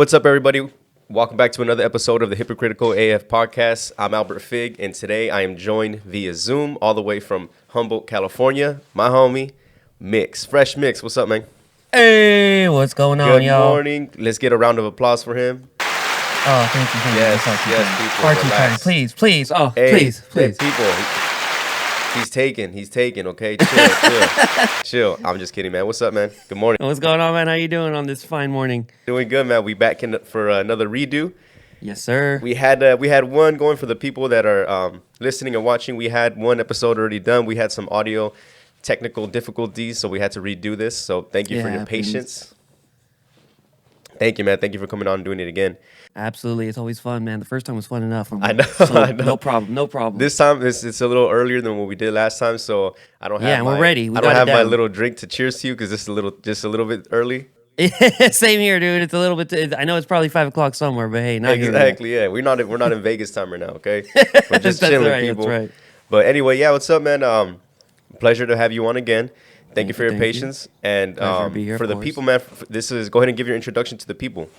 What's up, everybody? Welcome back to another episode of the Hypocritical AF podcast. I'm Albert Fig, and today I am joined via Zoom all the way from Humboldt, California. My homie, Micks. Fresh Micks. What's up, man? Hey, what's going on, y'all? Good morning. Let's get a round of applause for him. Oh, thank you. Yes, people, Far too kind. Please. Oh, please. Hey, people. He's taken, okay? Chill. I'm just kidding, man. What's up, man? Good morning. What's going on, man? How you doing on this fine morning? Doing good, man. We back in for another redo. Yes, sir. We had one going for the people that are listening and watching. We had one episode already done. We had some audio technical difficulties, so we had to redo this. So thank you for your patience. Thank you, man. Thank you for coming on and doing it again. Absolutely. It's always fun, man. The first time was fun enough. I know. No problem. This time, it's a little earlier than what we did last time, so I don't have Yeah, we're ready. I don't have my little drink to cheers to you because this is just a little bit early. Same here, dude. It's a little bit. I know it's probably 5 o'clock somewhere, but hey, not exactly. Here. Yeah, we're not in Vegas time right now. Okay, we're just chilling, right, people. That's right. But anyway, yeah. What's up, man? Pleasure to have you on again. Thank you for your patience. And to be here, for the people, man, this is go ahead and give your introduction to the people.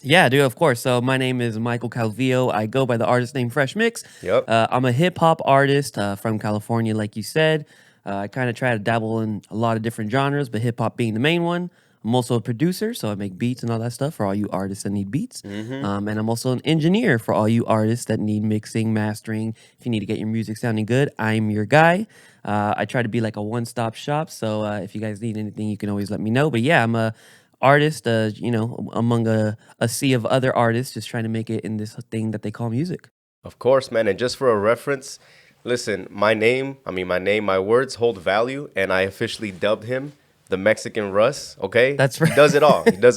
Yeah, dude, of course. So my name is Michael Calvillo. I go by the artist name Fresh Micks. Yep. I'm a hip-hop artist from California, like you said. I kind of try to dabble in a lot of different genres, but hip-hop being the main one. I'm also a producer, so I make beats and all that stuff for all you artists that need beats. And I'm also an engineer for all you artists that need mixing, mastering. If you need to get your music sounding good, I'm your guy. I try to be like a one-stop shop, so if you guys need anything, you can always let me know. But yeah, I'm a artist, among a sea of other artists, just trying to make it in this thing that they call music. Of course, man. And just for a reference, listen, my words hold value, and I officially dubbed him the Mexican Russ, okay? That's right. He does it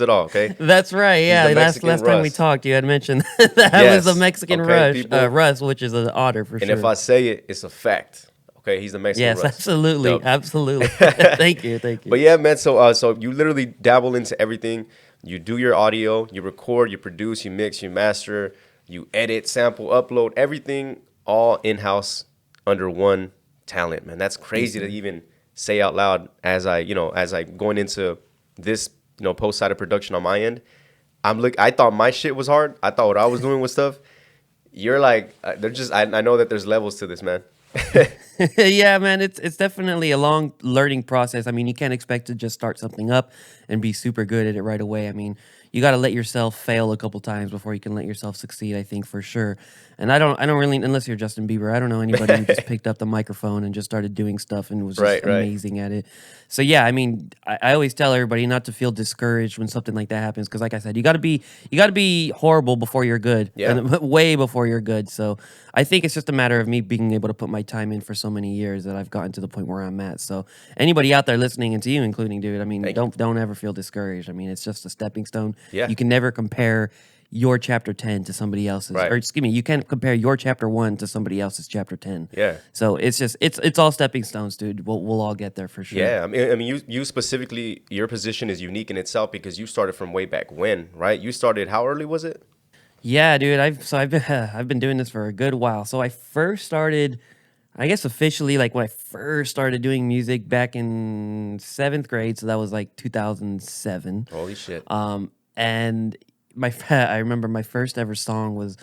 all, okay? That's right, yeah. Last time we talked, you had mentioned that was the Mexican Russ, which is an otter for sure. And if I say it, it's a fact. Okay, he's the Mexican Russ. Yes, absolutely. Thank you. But yeah, man, so you literally dabble into everything. You do your audio, you record, you produce, you mix, you master, you edit, sample, upload, everything all in-house under one talent, man. That's crazy to even say out loud as I going into this, post-sided production on my end. I thought my shit was hard. I thought what I was doing was stuff. You're like, I know that there's levels to this, man. Yeah, man, it's definitely a long learning process. I mean, you can't expect to just start something up and be super good at it right away. I mean, you got to let yourself fail a couple times before you can let yourself succeed, I think, for sure. And I don't really, unless you're Justin Bieber, I don't know anybody who just picked up the microphone and just started doing stuff and was just amazing at it. So yeah, I mean, I always tell everybody not to feel discouraged when something like that happens, because like I said, you got to be horrible before you're good, way before you're good. So I think it's just a matter of me being able to put my time in for so many years that I've gotten to the point where I'm at. So anybody out there listening, and to you including, dude, I mean, don't ever feel discouraged. I mean, it's just a stepping stone. Yeah. You can never compare your chapter 10 to somebody else's, or excuse me, you can't compare your chapter 1 to somebody else's chapter 10. Yeah. So it's just it's all stepping stones, dude. We'll all get there for sure. Yeah. I mean, you specifically, your position is unique in itself because you started from way back when, right? You started, how early was it? Yeah, dude. I've been doing this for a good while. So I first started, I guess officially, like when I first started doing music back in 7th grade. So that was like 2007. Holy shit. And I remember my first ever song was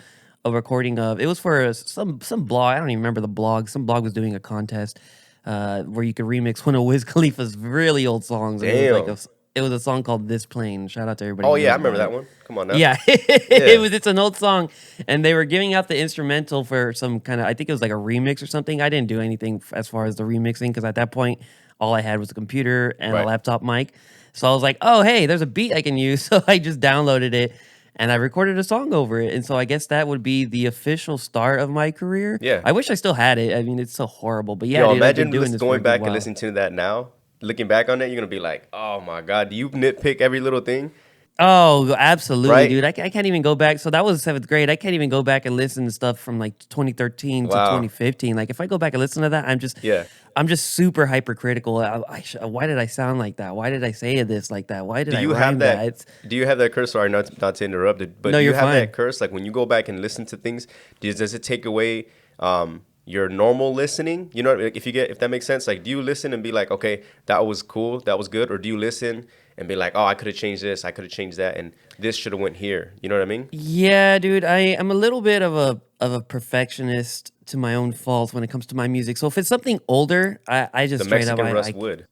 a recording of, it was for some blog. I don't even remember the blog. Some blog was doing a contest where you could remix one of Wiz Khalifa's really old songs. Damn. It was a song called This Plane. Shout out to everybody. Oh yeah, I remember that one. Come on now. Yeah. It's an old song, and they were giving out the instrumental for some kind of, I think it was like a remix or something. I didn't do anything as far as the remixing, because at that point all I had was a computer and a laptop mic. So I was like, oh hey, there's a beat I can use. So I just downloaded it and I recorded a song over it. And so I guess that would be the official start of my career. Yeah. I wish I still had it. I mean, it's so horrible. But yeah, Yo, dude, imagine doing this going back and listening to that now. Looking back on it, you're going to be like, oh my God, do you nitpick every little thing? Oh, absolutely, dude. I can't even go back. So that was 7th grade. I can't even go back and listen to stuff from like 2013 to 2015. Like if I go back and listen to that, I'm just super hypercritical. Why did I sound like that? Why did I say this like that? Why did I rhyme that? Do you have that curse? Sorry, not to interrupt it, but no, do you you're have fine. that curse? Like when you go back and listen to things, does it take away your normal listening? You know, if that makes sense. Like, do you listen and be like, okay, that was cool, that was good, or do you listen and be like, oh, I could have changed this, I could have changed that, and this should have went here. You know what I mean? Yeah, dude, I'm a little bit of a perfectionist to my own fault when it comes to my music. So if it's something older, I just The straight up Mexican Russ I would.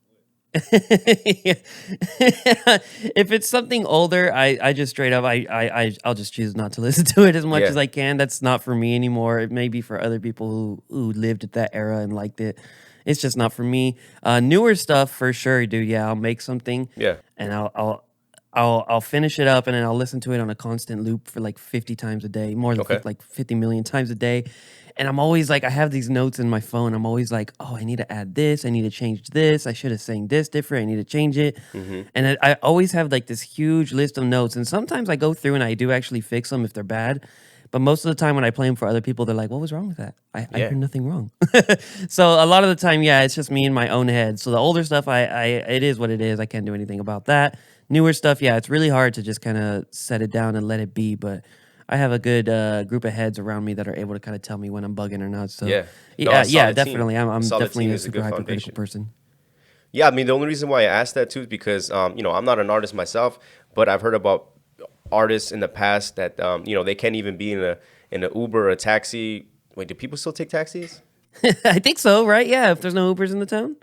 if it's something older, I just straight up I'll just choose not to listen to it as much as Yeah. I can. That's not for me anymore. It may be for other people who lived at that era and liked it. It's just not for me. Newer stuff for sure, dude. Yeah, I'll make something Yeah. and I'll finish it up and then I'll listen to it on a constant loop for like 50 times a day, more than Okay. like 50 million times a day. And I'm always like, I have these notes in my phone. I'm always like, oh, I need to add this. I need to change this. I should have sang this different. I need to change it. Mm-hmm. And I always have like this huge list of notes. And sometimes I go through and I do actually fix them if they're bad. But most of the time when I play them for other people, they're like, what was wrong with that? I Yeah. heard nothing wrong. So a lot of the time, yeah, it's just me in my own head. So the older stuff, it is what it is. I can't do anything about that. Newer stuff, yeah, it's really hard to just kind of set it down and let it be. But I have a good group of heads around me that are able to kind of tell me when I'm bugging or not. So Yeah. No, yeah, a yeah, solid team. definitely. A I'm solid definitely team a is a super good hypercritical foundation. person. Yeah, I mean, the only reason why I asked that too is because, I'm not an artist myself, but I've heard about artists in the past that, they can't even be in a Uber or a taxi. Wait, do people still take taxis? I think so, right? Yeah, if there's no Ubers in the town.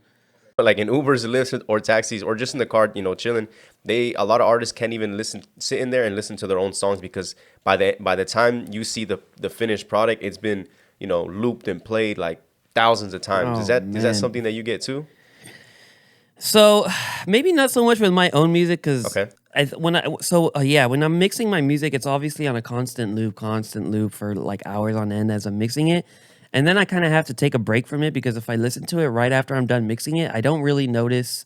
But like in Ubers, Lyfts, or taxis, or just in the car, chilling. A lot of artists can't even sit in there and listen to their own songs because by the time you see the finished product, it's been looped and played like thousands of times. Is Oh that man. something that you get too? So maybe not so much with my own music because Okay. yeah, when I'm mixing my music, it's obviously on a constant loop for like hours on end as I'm mixing it. And then I kind of have to take a break from it because if I listen to it right after I'm done mixing it, I don't really notice.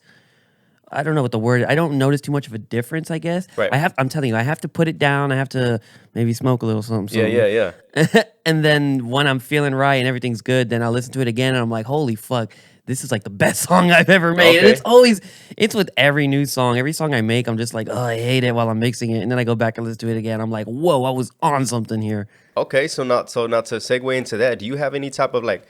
I don't know what the word. I don't notice too much of a difference. I guess Right. I'm telling you, I have to put it down. I have to maybe smoke a little something, Yeah. Yeah. Yeah. and then when I'm feeling right and everything's good, then I'll listen to it again and I'm like, holy fuck, this is like the best song I've ever made. And Okay. it's with every new song. Every song I make, I'm just like, oh, I hate it while I'm mixing it. And then I go back and listen to it again. I'm like, whoa, I was on something here. Okay. So not to segue into that. Do you have any type of like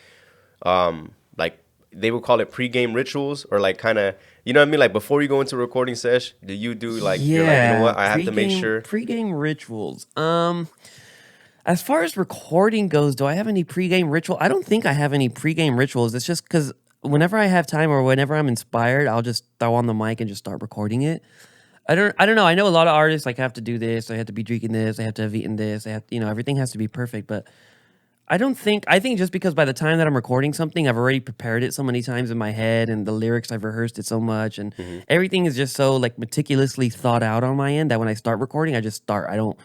they would call it pre-game rituals or like kind of what I mean, like before you go into a recording sesh, do you do like you're like, Yeah, what, I have to make sure. pregame rituals. As far as recording goes, do I have any pregame ritual? I don't think I have any pregame rituals. It's just because whenever I have time or whenever I'm inspired, I'll just throw on the mic and just start recording it. I don't know. I know a lot of artists like have to do this. They have to be drinking this. They have to have eaten this. They have, everything has to be perfect. But I think just because by the time that I'm recording something, I've already prepared it so many times in my head and the lyrics, I've rehearsed it so much and Hmm. everything is just so like meticulously thought out on my end that when I start recording, I just start. I don't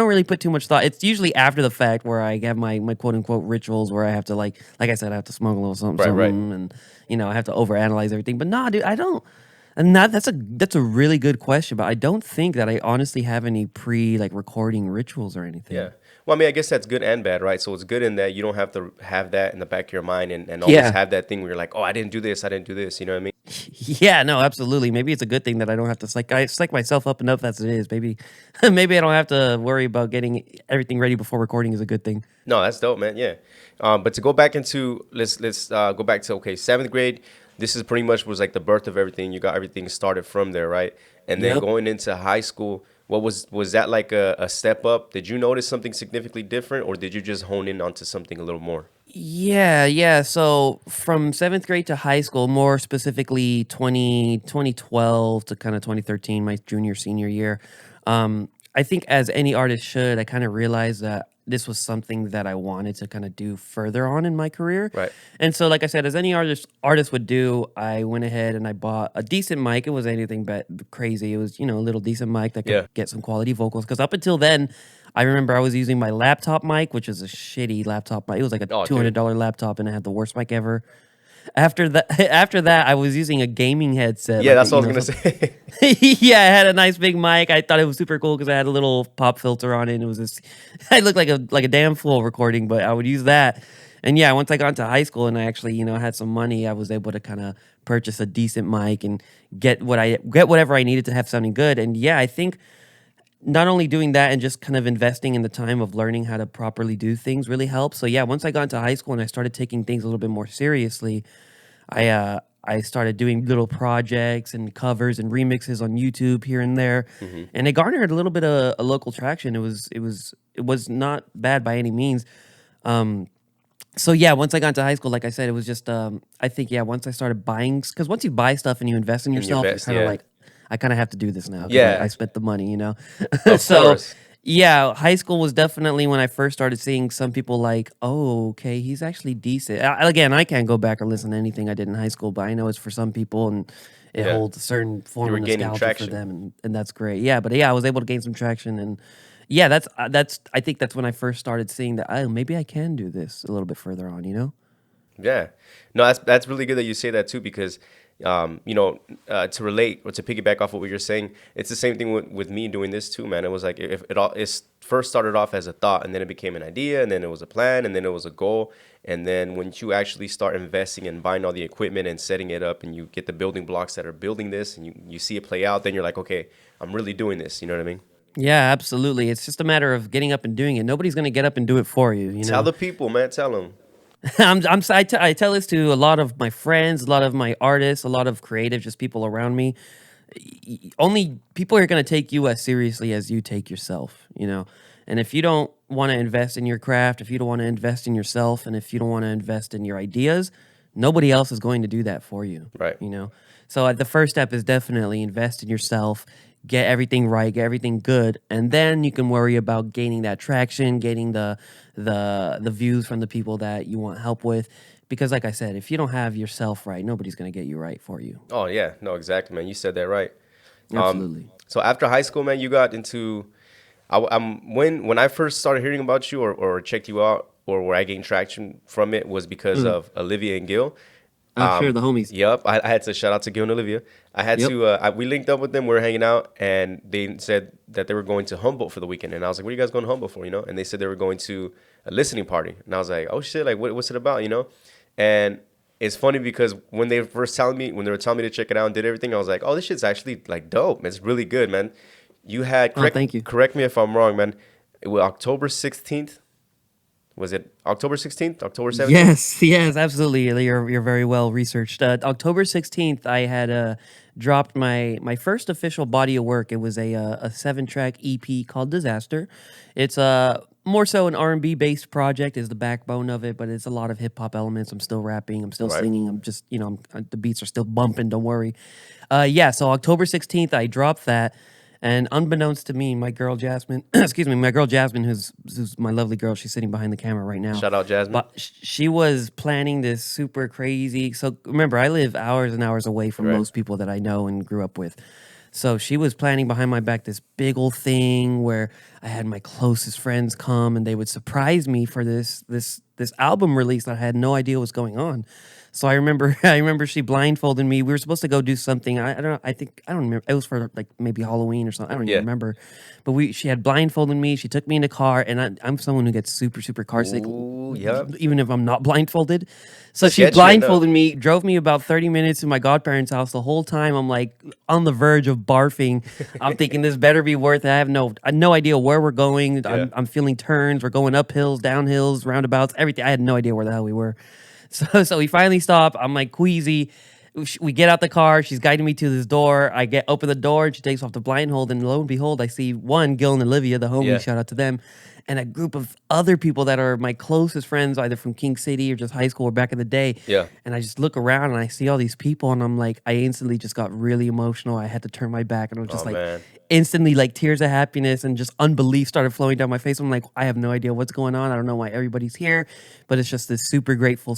really put too much thought. It's usually after the fact where I have my quote unquote rituals where I have to like I said, I have to smoke a little something, Right. Right. something and I have to overanalyze everything. But nah, dude, I don't. And that's a really good question, but I don't think that I honestly have any pre like recording rituals or Yeah. anything. Well, I mean, I guess that's good and bad, right? So it's good in that you don't have to have that in the back of your mind and always Yeah. have that thing where you're like, oh, I didn't do this, I didn't do this. You know what I mean? Yeah, no, absolutely. Maybe it's a good thing that I don't have to psych myself up enough as it is. Maybe maybe I don't have to worry about getting everything ready before recording is a good thing. No, that's dope, man. Yeah. But to go back into let's go back to okay, seventh grade. This is pretty much was like the birth of everything. You got everything started from there, right? And then Yep. going into high school, what was that like a step up? Did you notice something significantly different, or did you just hone in onto something a little more? Yeah, yeah. So from seventh grade to high school, more specifically 2012 to kind of 2013, my junior, senior year, I think as any artist should, I kind of realized that this was something that I wanted to kind of do further on in my career. Right. And so, like I said, as any artist would do, I went ahead and I bought a decent mic. It was anything but crazy. It was, a little decent mic that could Yeah. get some quality vocals. Because up until then, I remember I was using my laptop mic, which is a shitty laptop mic. It was like a Oh, dude. $200 laptop, and it had the worst mic ever. After that, after that, I was using a gaming headset, Yeah, like that's what I was some, gonna say. yeah, I had a nice big mic. I thought it was super cool because I had a little pop filter on it. And it was just, I looked like a damn fool recording, but I would use that. And yeah, once I got into high school and I actually, had some money, I was able to kind of purchase a decent mic and get whatever I needed to have sounding good. And yeah, I think not only doing that and just kind of investing in the time of learning how to properly do things really helps. So yeah, once I got into high school and I started taking things a little bit more seriously, I started doing little projects and covers and remixes on YouTube here and there, Hmm. and it garnered a little bit of a local traction. It was not bad by any means. Um, so yeah, once I got into high school, like I said, it was just I think yeah, once I started buying, because once you buy stuff and you invest in And you yourself, you're invest, kind of yeah. like, I kind of have to do this now because I Yeah, spent the money, you know. of So course. yeah, high school was definitely when I first started seeing some people like, oh, okay, he's actually decent. Again, I can't go back and listen to anything I did in high school, but I know it's for some people and it Yeah. holds a certain You form were of gaining nostalgia for traction. them, and that's great. Yeah, but yeah, I was able to gain some traction, and yeah, that's I think that's when I first started seeing that, oh, maybe I can do this a little bit further on, you know. Yeah, no, that's really good that you say that too because, you know, to relate or to piggyback off what you're saying, it's the same thing with me doing this too, man. It was like if it all it first started off as a thought, and then it became an idea, and then it was a plan, and then it was a goal, and then when you actually start investing and buying all the equipment and setting it up, and you get the building blocks that are building this, and you see it play out, then you're like, okay, I'm really doing this. You know what I mean? Yeah, absolutely. It's just a matter of getting up and doing it. Nobody's gonna get up and do it for you, you Tell know. the people, man. Tell them. I tell this to a lot of my friends, a lot of my artists, a lot of creative, just people around me. Only people are going to take you as seriously as you take yourself, you know. And if you don't want to invest in your craft, if you don't want to invest in yourself, and if you don't want to invest in your ideas, nobody else is going to do that for you, Right. you know. So the first step is definitely invest in yourself, get everything right, get everything good, and then you can worry about gaining that traction, gaining the views from the people that you want help with. Because like I said, if you don't have yourself right, nobody's going to get you right for you. Oh yeah, no, exactly, man. You said that right. Um, Absolutely. so after high school, man, you got into. I'm when I first started hearing about you or checked you out or where I gained traction from it was because Mhm. of Olivia and Gil. Sure, the homies. Yep, I had to shout out to Gil and Olivia. I had Yep. to. We linked up with them. We were hanging out, and they said that they were going to Humboldt for the weekend. And I was like, "What are you guys going to Humboldt for?" You know? And they said they were going to a listening party. And I was like, "Oh shit! Like, what's it about?" You know? And it's funny because when they first telling me, when they were telling me to check it out and did everything, I was like, "Oh, this shit's actually like dope. It's really good, man." You had Oh, thank you. correct me if I'm wrong, man. It was October 16th. Was it October 16th? October 17th? Yes, yes, absolutely. You're very well researched. October 16th, I had dropped my first official body of work. It was a 7-track EP called Disaster. It's more so an R&B based project is the backbone of it, but it's a lot of hip hop elements. I'm still rapping, I'm still Right. singing. I'm just, you know, the beats are still bumping, don't worry. Yeah, so October 16th, I dropped that. And unbeknownst to me, my girl Jasmine, excuse me, my girl Jasmine, who's my lovely girl, she's sitting behind the camera right now. Shout out Jasmine. But she was planning this super crazy. So remember, I live hours and hours away from Right. most people that I know and grew up with. So she was planning behind my back this big old thing where I had my closest friends come and they would surprise me for this album release that I had no idea was going on. So I remember I remember she blindfolded me. We were supposed to go do something. I don't know. I don't remember. It was for like maybe Halloween or something. I don't even Yeah. remember. But she had blindfolded me. She took me in the car, and I'm someone who gets super car sick, Ooh, yep. even if I'm not blindfolded. So she Sketchy enough. blindfolded me, drove me about 30 minutes to my godparents' house. The whole time I'm like on the verge of barfing. I'm thinking this better be worth it. I have no idea where we're going. Yeah. I'm feeling turns. We're going up hills, down hills, roundabouts, everything. I had no idea where the hell we were. So we finally stop. I'm like queasy. We get out the car. She's guiding me to this door. I get open the door. And she takes off the blindfold, and lo and behold, I see one Gil and Olivia, the homies. Yeah. Shout out to them, and a group of other people that are my closest friends, either from King City or just high school or back in the day. Yeah. And I just look around and I see all these people, and I'm like, I instantly just got really emotional. I had to turn my back, and I was just Oh like, man. instantly, like tears of happiness and just unbelief started flowing down my face. I'm like, I have no idea what's going on. I don't know why everybody's here, but it's just this super grateful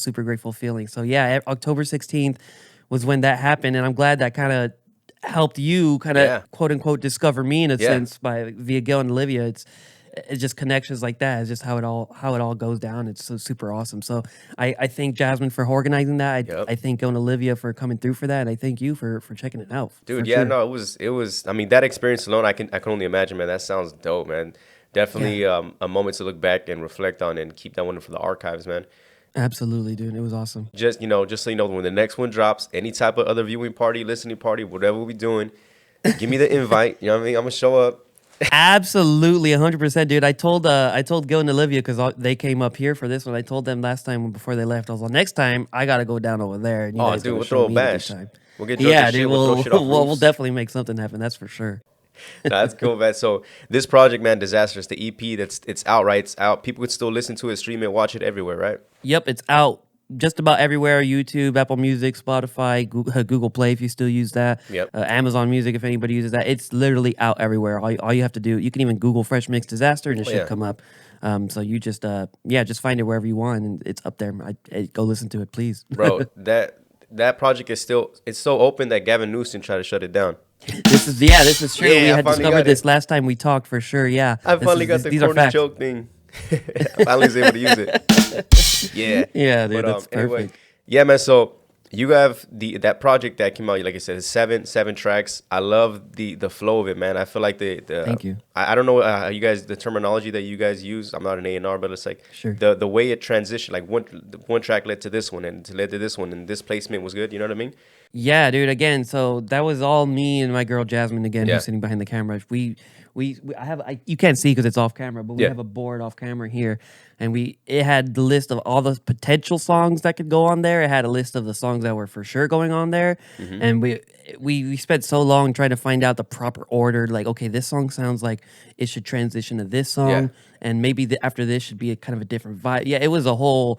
feeling. So yeah, October 16th was when that happened, and I'm glad that kind of helped you kind of Yeah. quote unquote discover me in a Yeah. sense by via Gil and Olivia. It's just connections like that. It's just how it all goes down. It's so super awesome. So I thank Jasmine for organizing that. Yep. I thank Gil and Olivia for coming through for that. And I thank you for checking it out for Dude, yeah, sure. no, it was I mean that experience alone I can only imagine, man. That sounds dope, man. Yeah, Definitely a moment to look back and reflect on and keep that one for the archives, man. absolutely, dude. It was awesome. Just just so you know, when the next one drops, any type of other viewing party, listening party, whatever we doing, give me the invite. You know what I mean? I'm gonna show up. Absolutely, 100%, dude. I told Gil and Olivia because they came up here for this one. I told them last time before they left, I was like, next time I gotta go down over there, and you Oh, guys dude, gotta we'll show throw a me the good bash. time. We'll get drunk as Yeah, dude. shit. We'll throw We'll shit off we'll roofs. definitely make something happen. That's for sure. No, that's cool, man. So this project, man, Disasters, the EP, it's out, right? It's out. People could still listen to it, stream it, watch it everywhere, right? Yep, it's out just about everywhere: YouTube, Apple Music, Spotify, Google Play if you still use that, Yep. Amazon Music if anybody uses that. It's literally out everywhere. All you have to do, you can even Google Fresh Mix Disaster and it Oh should yeah, come up. So you just just find it wherever you want and it's up there. Go listen to it, please. bro. That project is still it's so open that Gavin Newsom tried to shut it down. This is true. We Yeah, I had finally discovered got it. this last time we talked for sure. Yeah, I finally got the these are corny facts. joke thing. I finally was able to use it. Yeah. Yeah, dude, But that's anyway, perfect. yeah, man. So you have that project that came out. Like I said, it's seven tracks. I love the flow of it, man. I feel like the Thank you. I don't know you guys the terminology that you guys use. I'm not an A&R, but it's like Sure. the way it transitioned. Like one track led to this one and led to this one, and this placement was good. You know what I mean? Yeah, dude. Again, so that was all me and my girl Jasmine. Again, Yeah. who's sitting behind the camera. You can't see because it's off camera, but we Yeah. have a board off camera here, and it had the list of all the potential songs that could go on there. It had a list of the songs that were for sure going on there, Mm-hmm. and we spent so long trying to find out the proper order. Like, okay, this song sounds like it should transition to this song, Yeah. and maybe after this should be a kind of a different vibe. Yeah, it was a whole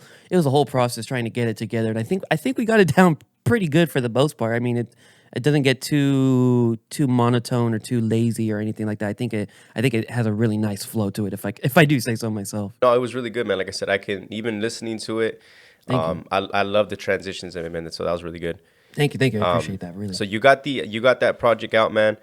process trying to get it together, and I think we got it down pretty good for the most part. I mean, it doesn't get too monotone or too lazy or anything like that. I think it has a really nice flow to it. If I do say so myself. No, it was really good, man. Like I said, I can even listening to it. Thank you. I love the transitions of it, man. So that was really good. Thank you. I appreciate that really. So you got that project out, man.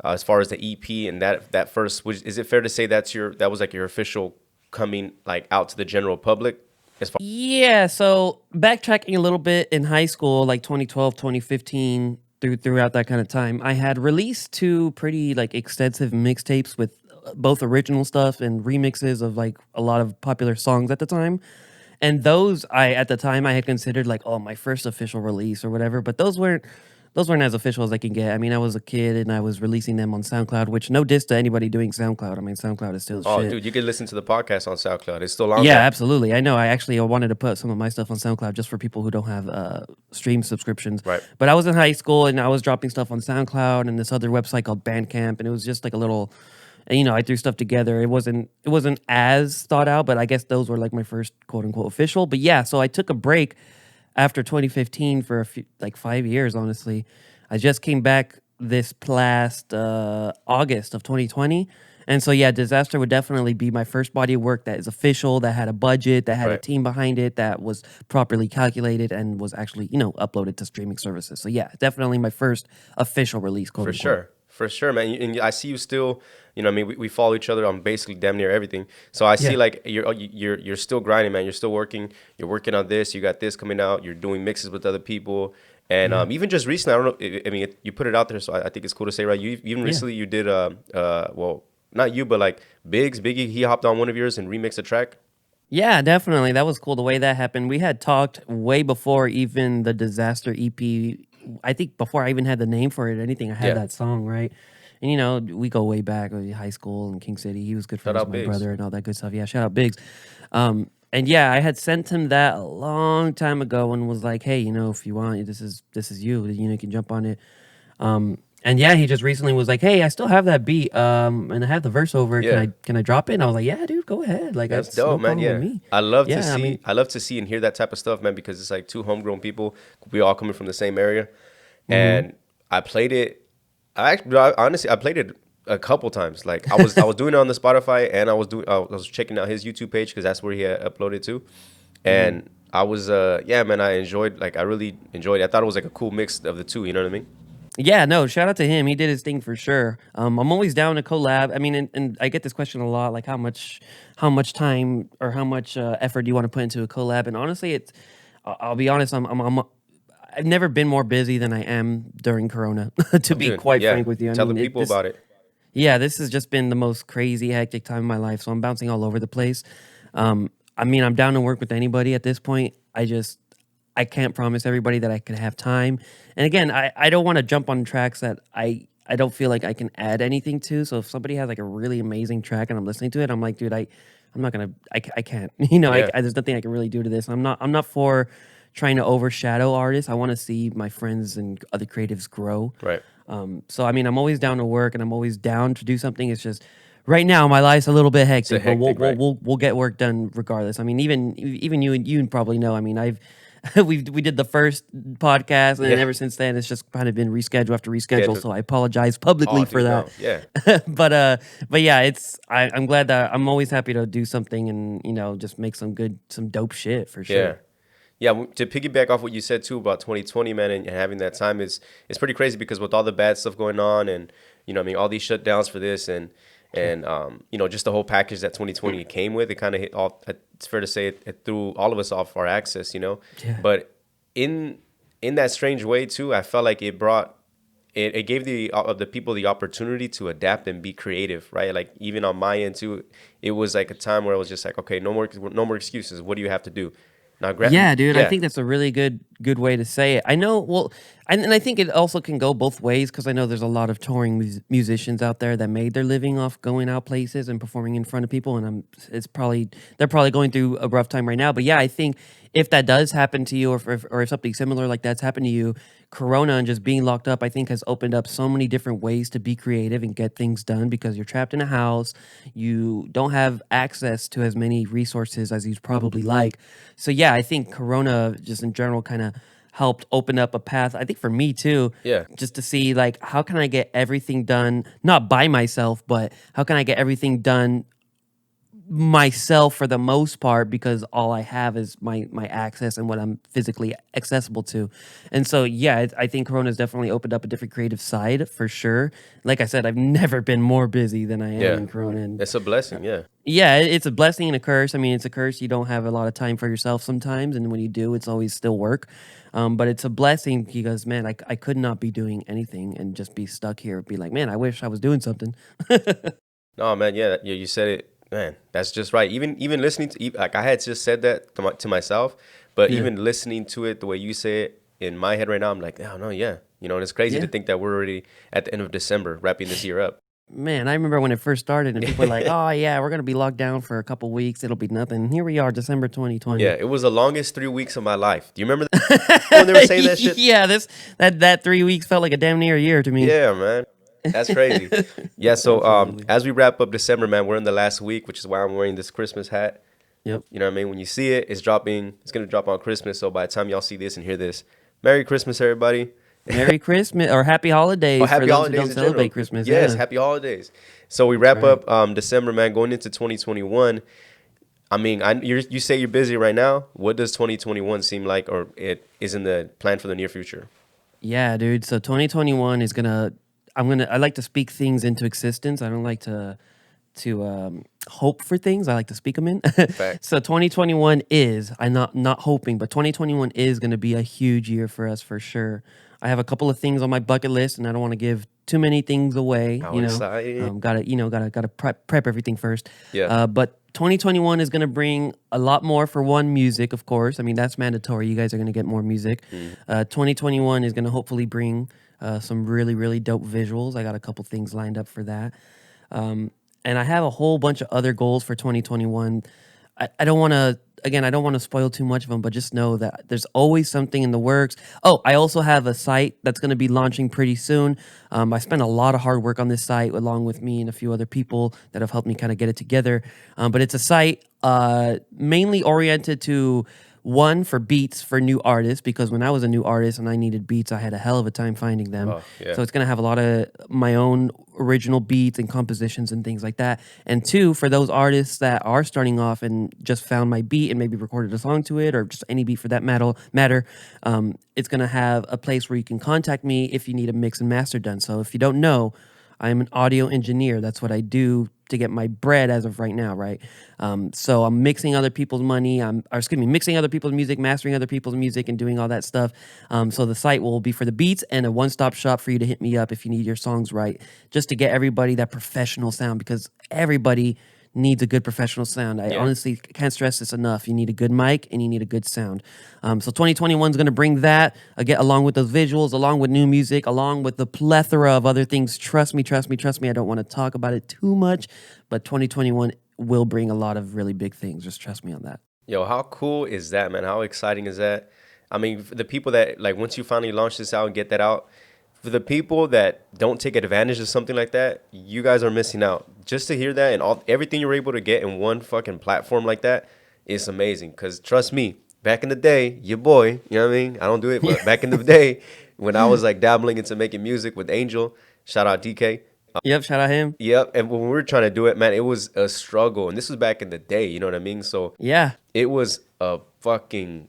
As far as the EP and that first, is it fair to say that was like your official coming like out to the general public? As far Yeah, so backtracking a little bit in high school, like 2012, 2015, throughout that kind of time, I had released two pretty like extensive mixtapes with both original stuff and remixes of like a lot of popular songs at the time. And those at the time I had considered like, oh, my first official release or whatever, but those weren't as official as I can get. I mean, I was a kid and I was releasing them on SoundCloud, which no diss to anybody doing SoundCloud. I mean, SoundCloud is still oh, shit. dude, you can listen to the podcast on SoundCloud. It's still on Yeah, there. absolutely. I know. I wanted to put some of my stuff on SoundCloud just for people who don't have stream subscriptions. Right. But I was in high school and I was dropping stuff on SoundCloud and this other website called Bandcamp, and it was just like a little. And, I threw stuff together. It wasn't as thought out, but I guess those were like my first quote unquote official. But yeah, so I took a break after 2015 for like 5 years. Honestly, I just came back this last August of 2020. And so, yeah, Disaster would definitely be my first body of work that is official, that had a budget, that had a Right. team behind it, that was properly calculated and was actually, uploaded to streaming services. So, yeah, definitely my first official release, quote unquote. For sure, man. And I see you still. I mean, we follow each other on basically damn near everything. So I see Yeah. like you're still grinding, man. You're still working. You're working on this. You got this coming out. You're doing mixes with other people. And even just recently, I don't know. I mean, you put it out there, so I think it's cool to say, right? You even recently you did well, not you, but like Biggie, he hopped on one of yours and remixed a track. Yeah, definitely. That was cool the way that happened. We had talked way before even the Disaster EP. I think before I even had the name for it or anything, I had Yeah. that song, right? And we go way back, high school in King City. He was good friends out with my Biggs. brother and all that good stuff. Yeah, shout out Biggs. And yeah, I had sent him that a long time ago and was like, hey, if you want, this is you. You can jump on it. And yeah, he just recently was like, "Hey, I still have that beat, and I have the verse over. Yeah. Can I drop it?" And I was like, "Yeah, dude, go ahead. Like That's that's dope, no man. problem Yeah, with me." I love to Yeah, see. I mean, I love to see and hear that type of stuff, man, because it's like two homegrown people. We all coming from the same area, and I played it. Honestly, I played it a couple times. Like I was doing it on the Spotify, and I was checking out his YouTube page because that's where he had uploaded to, and I was yeah, man. I really enjoyed it. I thought it was like a cool mix of the two. You know what I mean? yeah, no, shout out to him. He did his thing for sure. I'm always down to collab. I mean, and I get this question a lot, like how much time or how much effort do you want to put into a collab? And honestly, I'll be honest, I've never been more busy than I am during Corona. To be Dude, quite yeah. frank with you, I Tell mean, the people about it. yeah, this has just been the most crazy, hectic time of my life. So I'm bouncing all over the place. I mean, I'm down to work with anybody at this point. I can't promise everybody that I can have time. And again, I don't want to jump on tracks that I I don't feel like I can add anything to. So if somebody has like a really amazing track and I'm listening to it, I'm like, dude, I'm not gonna, I can't, Yeah. there's nothing I can really do to this. I'm not for trying to overshadow artists. I want to see my friends and other creatives grow. Right. So I mean, I'm always down to work and I'm always down to do something. It's just right now my life's a little bit It's a hectic, but hectic, right? we'll get work done regardless. I mean, even you probably know. I mean, I've we did the first podcast, and then Yeah. ever since then, it's just kind of been reschedule after reschedule. Schedule. So I apologize Oh, publicly for dude, that. no. Yeah. But yeah, I'm glad that I'm always happy to do something and just make some dope shit for Yeah. sure. Yeah, to piggyback off what you said too about 2020, man, and having that time is it's pretty crazy because with all the bad stuff going on and I mean all these shutdowns for this and just the whole package that 2020 came with, it kind of hit all. It's fair to say it threw all of us off our axis. Yeah. But in that strange way too, I felt like it gave the people the opportunity to adapt and be creative, right? Like even on my end too, it was like a time where I was just like, okay, no more excuses. What do you have to do? Now, Yeah, dude, I yeah, think that's a really good way to say it. I know, well, and I think it also can go both ways because I know there's a lot of touring musicians out there that made their living off going out places and performing in front of people, and they're probably going through a rough time right now. But yeah, I think if that does happen to you, or if something similar like that's happened to you, Corona and just being locked up, I think has opened up so many different ways to be creative and get things done because you're trapped in a house, you don't have access to as many resources as you'd probably like. So yeah, I think Corona just in general kind of helped open up a path. I think for me too, yeah. just to see like how can I get everything done, not by myself, but how can I get everything done myself for the most part because all I have is my access and what I'm physically accessible to. And so yeah, I think Corona's definitely opened up a different creative side for sure. Like I said, I've never been more busy than I am Yeah, in Corona. And it's a blessing. Yeah, yeah, it's a blessing and a curse. I mean, it's a curse. You don't have a lot of time for yourself sometimes, and when you do, it's always still work. But it's a blessing because, man, I could not be doing anything and just be stuck here. Be like, man, I wish I was doing something. no, man. Yeah, yeah. You said it, man. That's just right. Even listening like I had just said that to myself, but Yeah, even listening to it the way you say it in my head right now, I'm like, oh no, yeah. And it's crazy to yeah. think that we're already at the end of December, wrapping this year up. Man, I remember when it first started, and people were like, "Oh yeah, we're gonna be locked down for a couple weeks. It'll be nothing." Here we are, December Yeah, 2020. it was the longest 3 weeks of my life. Do you remember when they were saying that shit? Yeah, that 3 weeks felt like a damn near a year to me. Yeah, man. That's crazy. Yeah, so Absolutely. as we wrap up December, man, we're in the last week, which is why I'm wearing this Christmas hat. Yep. You know what I mean? When you see it, it's gonna drop on Christmas. So by the time y'all see this and hear this, Merry Christmas, everybody. Merry Christmas or Happy Oh, Holidays for happy those who holidays don't in celebrate general. Christmas. Yes, Yeah, happy holidays. So we that's wrap right. up December, man, going into 2021. I mean, you say you're busy right now. What does 2021 seem like, or it is in the plan for the near future? Yeah, dude. So 2021 is gonna. I like to speak things into existence. I don't like to hope for things. I like to speak them in. Facts. So 2021 is. I'm not hoping, but 2021 is gonna be a huge year for us for sure. I have a couple of things on my bucket list, and I don't want to give too many things away. How exciting! Gotta prep everything first. Yeah. But 2021 is gonna bring a lot more for one music, of course. I mean that's mandatory. You guys are gonna get more music. Mm. 2021 is gonna hopefully bring some really dope visuals. I got a couple things lined up for that. And I have a whole bunch of other goals for 2021. I don't want to, again, I don't want to spoil too much of them, but just know that there's always something in the works. Oh, I also have a site that's going to be launching pretty soon. I spent a lot of hard work on this site along with me and a few other people that have helped me kind of get it together. But it's a site mainly oriented to one for beats for new artists because when I was a new artist and I needed beats, I had a hell of a time finding them. Oh, yeah. So it's gonna have a lot of my own original beats and compositions and things like that. And two, for those artists that are starting off and just found my beat and maybe recorded a song to it or just any beat for that matter, it's gonna have a place where you can contact me if you need a mix and master done. So if you don't know, I'm an audio engineer. That's what I do to get my bread as of right now, right? So I'm mixing other people's money. Mixing other people's music, mastering other people's music, and doing all that stuff. So the site will be for the beats and a one-stop shop for you to hit me up if you need your songs right, just to get everybody that professional sound because everybody needs a good professional sound. I Yeah. honestly can't stress this enough. You need a good mic and you need a good sound. So 2021 is going to bring that again, along with those visuals, along with new music, along with the plethora of other things. Trust me, trust me, trust me. I don't want to talk about it too much, but 2021 will bring a lot of really big things. Just trust me on that. Yo, how cool is that, man? How exciting is that? I mean, for the people that like once you finally launch this out and get that out, for the people that don't take advantage of something like that, you guys are missing out. Just to hear that and all everything you're able to get in one fucking platform like that is amazing. Cause trust me, back in the day, your boy, you know what I mean? I don't do it, but back in the day, when I was like dabbling into making music with Angel, shout out DK. Yep, shout out him. Yep, and when we were trying to do it, man, it was a struggle, and this was back in the day. You know what I mean? So Yeah. it was a fucking,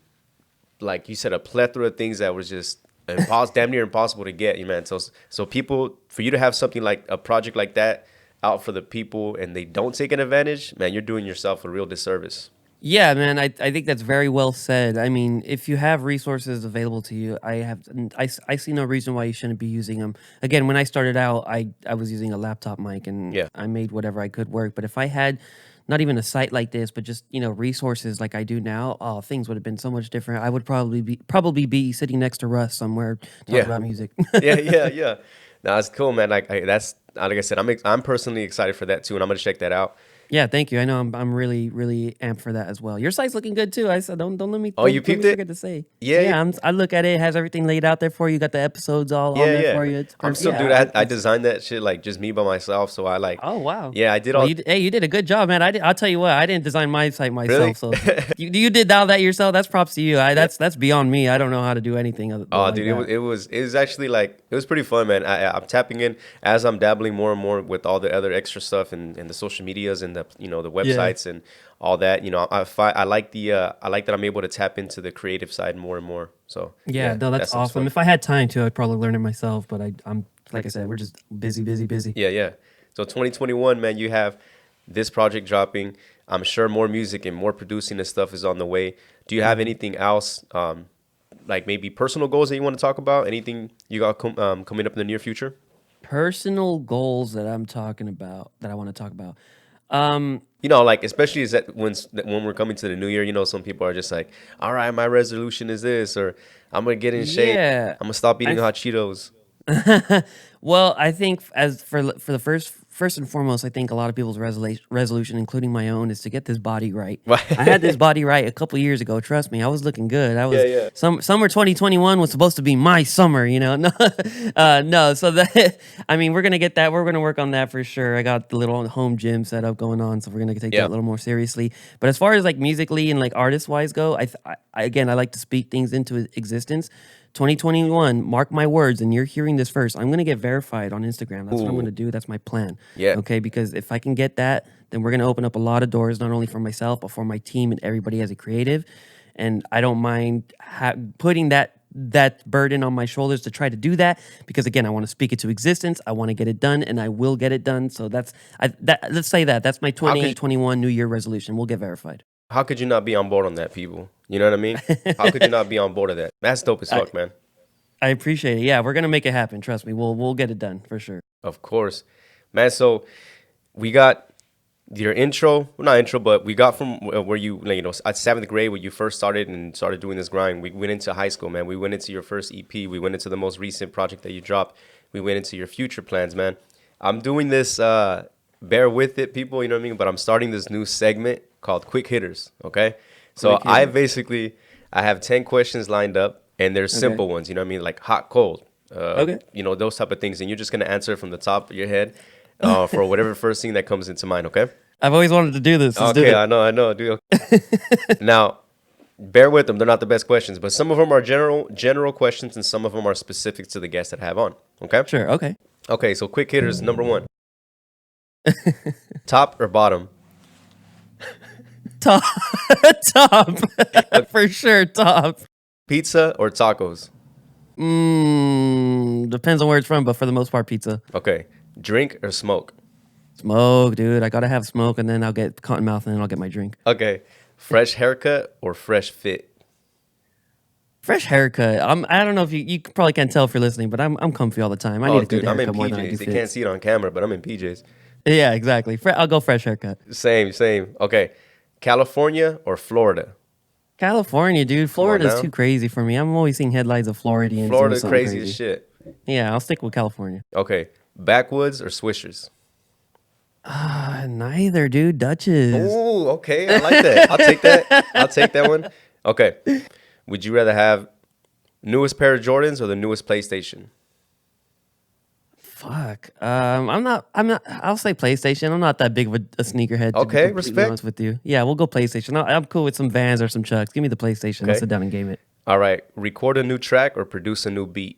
like you said, a plethora of things that was just impossible, damn near impossible to get, you man. So people, for you to have something like a project like that out for the people, and they don't take an advantage, man, you're doing yourself a real disservice. Yeah, man, I think that's very well said. I mean, if you have resources available to you, I see no reason why you shouldn't be using them. Again, when I started out, I was using a laptop mic and Yeah. I made whatever I could work. But if I had not even a site like this, but just, resources like I do now, oh, things would have been so much different. I would probably be sitting next to Russ somewhere talking Yeah. about music. Yeah. No, it's cool, man. That's like I said, I'm personally excited for that too, and I'm gonna check that out. Yeah, thank you. I know I'm really really amped for that as well. Your site's looking good too. I said don't let me Oh, you don't let peeped me it? forget to say. Yeah, Yeah, I look at it. It has everything laid out there for you. Got the episodes all on there for you. It's I'm perfect. still, Yeah, dude. I designed that shit like just me by myself. So I like, oh wow. yeah, I did Well, all. you did a good job, man. I'll tell you what. I didn't design my site Really? myself, so you did all that yourself. That's props to you. That's beyond me. I don't know how to do anything other Oh, like dude, that. it was actually like it was pretty fun, man. I'm tapping in as I'm dabbling more and more with all the other extra stuff and the social medias and the the Yeah. websites and all that. I like I like that I'm able to tap into the creative side more and more. So Yeah, yeah, no, that that's stuff's awesome. fun. If I had time to, I'd probably learn it myself. But I'm like I said, we're just busy, busy, busy. Yeah. So 2021, man, you have this project dropping. I'm sure more music and more producing and stuff is on the way. Do you have Mhm. anything else, like maybe personal goals that you want to talk about? Anything you got coming up in the near future? Personal goals that I'm talking about that I want to talk about. Um, Like especially is that when we're coming to the new year, some people are just like, all right, my resolution is this, or I'm gonna get in shape. yeah, I'm gonna stop eating I hot Cheetos. well, I think as for the first and foremost, I think a lot of people's resolution, including my own, is to get this body right. I had this body right a couple years ago. Trust me, I was looking good. I was Yeah. summer 2021 was supposed to be my summer. No, no. So that I mean, we're gonna get that. We're gonna work on that for sure. I got the little home gym set up going on, so we're gonna take that Yeah. a little more seriously. But as far as like musically and like artist wise go, again I like to speak things into existence. 2021, mark my words, and you're hearing this first. I'm gonna get verified on Instagram. That's what I'm Ooh. gonna do. That's my plan. Yeah. Okay, because if I can get that, then we're gonna open up a lot of doors, not only for myself, but for my team and everybody as a creative. And I don't mind putting that burden on my shoulders to try to do that because again, I want to speak it to existence. I want to get it done, and I will get it done. So let's say that's my How could 2021 New Year resolution. We'll get verified. how could you not be on board on that, people? You know what I mean? How could you not be on board of that? That's dope as I, fuck, man. I appreciate it. Yeah, we're gonna make it happen. Trust me. We'll get it done for sure. Of course, man. So we got your intro, well, not intro, but we got from where you, like, at seventh grade, where you first started doing this grind. We went into high school, man. We went into your first EP. We went into the most recent project that you dropped. We went into your future plans, man. I'm doing this. Bear with it, people. You know what I mean? But I'm starting this new segment called Quick Hitters. Okay. So Quick hitters. I have 10 questions lined up, and they're Okay. simple ones. You know what I mean? Like hot, cold. Okay. Those type of things, and you're just gonna answer from the top of your head, for whatever first thing that comes into mind. Okay. I've always wanted to do this. Let's do Okay, it. I know, dude. Now, bear with them; they're not the best questions, but some of them are general questions, and some of them are specific to the guests that I have on. Okay. Sure. Okay. Okay. So, quick hitters. Number one: top or bottom? Top. Top. For sure. Top. Pizza or tacos? Depends on where it's from, but for the most part, pizza. Okay. Drink or smoke? Smoke, dude. I gotta have smoke, and then I'll get cotton mouth, and then I'll get my drink. Okay. Fresh haircut or fresh fit? Fresh haircut. I don't know if you probably can't tell if you're listening, but I'm comfy all the time. I need Oh, a good dude, I'm in haircut more than I do PJs. They can't fits. see it on camera, but I'm in PJs. Yeah, exactly. I'll go fresh haircut. Same, same. Okay. California or Florida? California, dude. Come on Florida's now. too crazy for me. I'm always seeing headlines of Floridians doing Florida, something crazy as crazy. shit. Yeah, I'll stick with California. Okay. Backwoods or Swishers? Neither, dude. Dutches. Ooh, okay. I like that. I'll take that. I'll take that one. Okay. Would you rather have newest pair of Jordans or the newest PlayStation? Fuck. I'm not. I'll say PlayStation. I'm not that big of a sneakerhead to be Okay, completely honest respect. with you. Yeah, we'll go PlayStation. I'm cool with some Vans or some Chucks. Give me the PlayStation. I'll Okay. sit down and game it. All right. Record a new track or produce a new beat?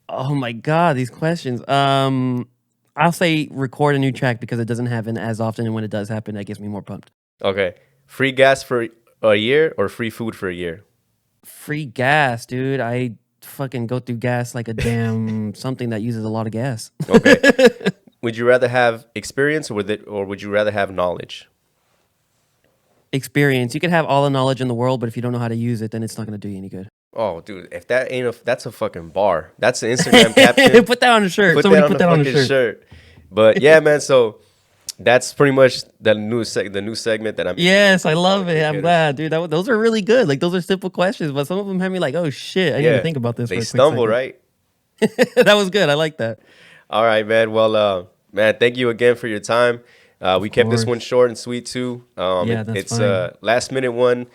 Oh my god, these questions. I'll say record a new track because it doesn't happen as often, and when it does happen, that gets me more pumped. Okay. Free gas for a year or free food for a year? Free gas, dude. I fucking go through gas like a damn something that uses a lot of gas. Okay. Would you rather have experience or would you rather have knowledge? Experience. You can have all the knowledge in the world, but if you don't know how to use it, then it's not going to do you any good. Oh, dude, if that ain't that's a fucking bar. That's an Instagram caption. Put that on a shirt. Put Somebody that on put the that on a fucking shirt. shirt. But yeah, man. So that's pretty much the new segment that I'm. Yes, I love Okay, it. I'm good. glad, dude. Those are really good. Like those are simple questions, but some of them had me like, "Oh shit, I need to Yeah, think about this they for a quick stumble, second." right? That was good. I like that. All right, man. Well, man, thank you again for your time. We Of kept this one course. short and sweet too. Yeah, that's It's fine. a last minute one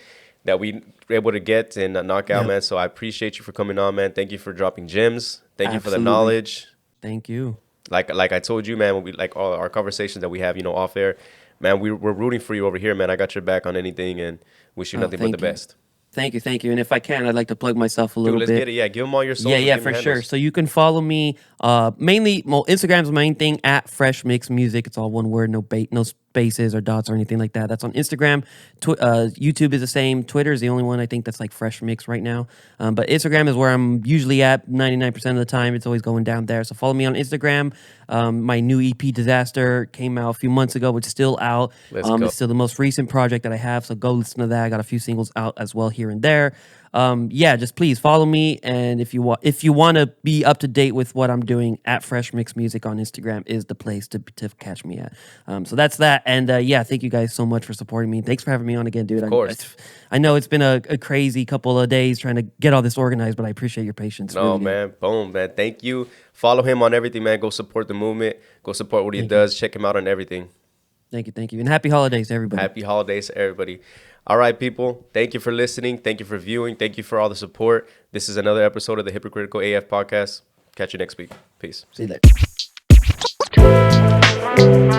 that we were able to get and knock out, Yep. man. So I appreciate you for coming on, man. Thank you for dropping gems. Thank you for the Absolutely. knowledge. Thank you. Like I told you, man, when we like all our conversations that we have, off air, man, we're rooting for you over here, man. I got your back on anything and wish you Oh, nothing but the thank you. best. Thank you. Thank you. And if I can, I'd like to plug myself a Dude, little let's get bit. it. Yeah, give them all your Yeah, socials, yeah, give them for your sure. handles. So you can follow me mainly, well, Instagram's my main thing at Fresh Mix Music. It's all one word, no spaces or dots or anything like that. That's on Instagram. YouTube is the same. Twitter is the only one I think that's like Fresh Mix right now. But Instagram is where I'm usually at 99% of the time. It's always going down there. So follow me on Instagram. My new EP Disaster came out a few months ago. It's still out. Let's go. It's still the most recent project that I have. So go listen to that. I got a few singles out as well here and there. Yeah, just please follow me, and if you want to be up to date with what I'm doing, at Fresh Mix Music on Instagram is the place to catch me at. So that's that, and yeah, thank you guys so much for supporting me. Thanks for having me on again, dude. Of course. I know it's been a crazy couple of days trying to get all this organized, but I appreciate your patience. No, Really do. man. Boom, man. Thank you. Follow him on everything, man. Go support the movement. Go support what he Thank you. does. Check him out on everything. Thank you, and happy holidays to everybody. Happy holidays to everybody. All right, people. Thank you for listening. Thank you for viewing. Thank you for all the support. This is another episode of the Hypocritical AF podcast. Catch you next week. Peace. See you later.